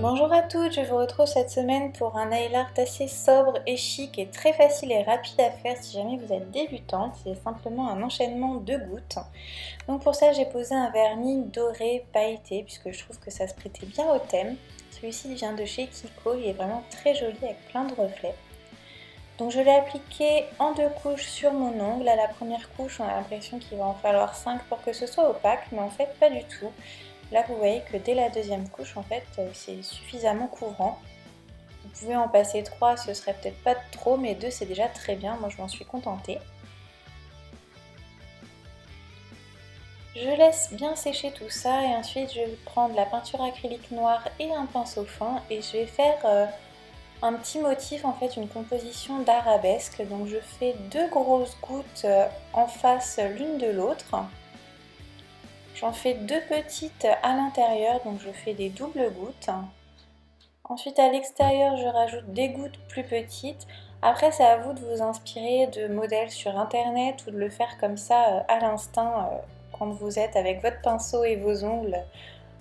Bonjour à toutes, je vous retrouve cette semaine pour un nail art assez sobre et chic et très facile et rapide à faire si jamais vous êtes débutante. C'est simplement un enchaînement de gouttes. Donc pour ça j'ai posé un vernis doré pailleté puisque je trouve que ça se prêtait bien au thème. Celui-ci vient de chez Kiko, il est vraiment très joli avec plein de reflets. Donc je l'ai appliqué en 2 couches sur mon ongle. À la première couche on a l'impression qu'il va en falloir 5 pour que ce soit opaque, mais en fait pas du tout. Là vous voyez que dès la deuxième couche en fait c'est suffisamment couvrant. Vous pouvez en passer 3, ce serait peut-être pas trop, mais 2 c'est déjà très bien, moi je m'en suis contentée. Je laisse bien sécher tout ça et ensuite je vais prendre la peinture acrylique noire et un pinceau fin et je vais faire un petit motif, en fait une composition d'arabesque. Donc je fais 2 grosses gouttes en face l'une de l'autre. J'en fais 2 petites à l'intérieur, donc je fais des doubles gouttes. Ensuite à l'extérieur je rajoute des gouttes plus petites. Après c'est à vous de vous inspirer de modèles sur internet ou de le faire comme ça à l'instinct quand vous êtes avec votre pinceau et vos ongles.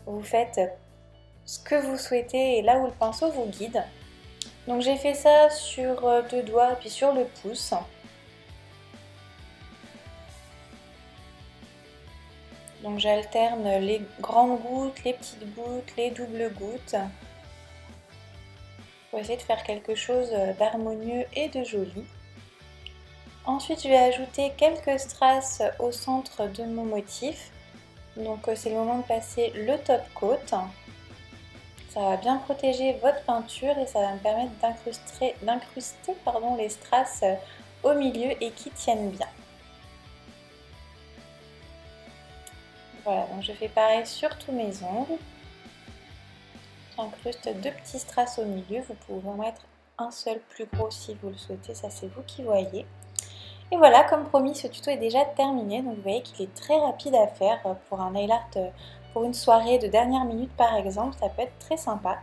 Vous faites ce que vous souhaitez et là où le pinceau vous guide. Donc j'ai fait ça sur 2 doigts puis sur le pouce. Donc j'alterne les grandes gouttes, les petites gouttes, les doubles gouttes. Pour essayer de faire quelque chose d'harmonieux et de joli. Ensuite je vais ajouter quelques strass au centre de mon motif. Donc c'est le moment de passer le top coat. Ça va bien protéger votre peinture et ça va me permettre d'incruster les strass au milieu et qui tiennent bien. Voilà, donc je fais pareil sur tous mes ongles. J'incruste 2 petits strass au milieu, vous pouvez en mettre un seul plus gros si vous le souhaitez, ça c'est vous qui voyez. Et voilà, comme promis, ce tuto est déjà terminé, donc vous voyez qu'il est très rapide à faire pour un nail art, pour une soirée de dernière minute par exemple, ça peut être très sympa.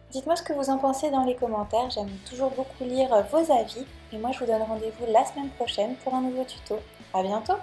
Dites-moi ce que vous en pensez dans les commentaires, j'aime toujours beaucoup lire vos avis, et moi je vous donne rendez-vous la semaine prochaine pour un nouveau tuto. À bientôt!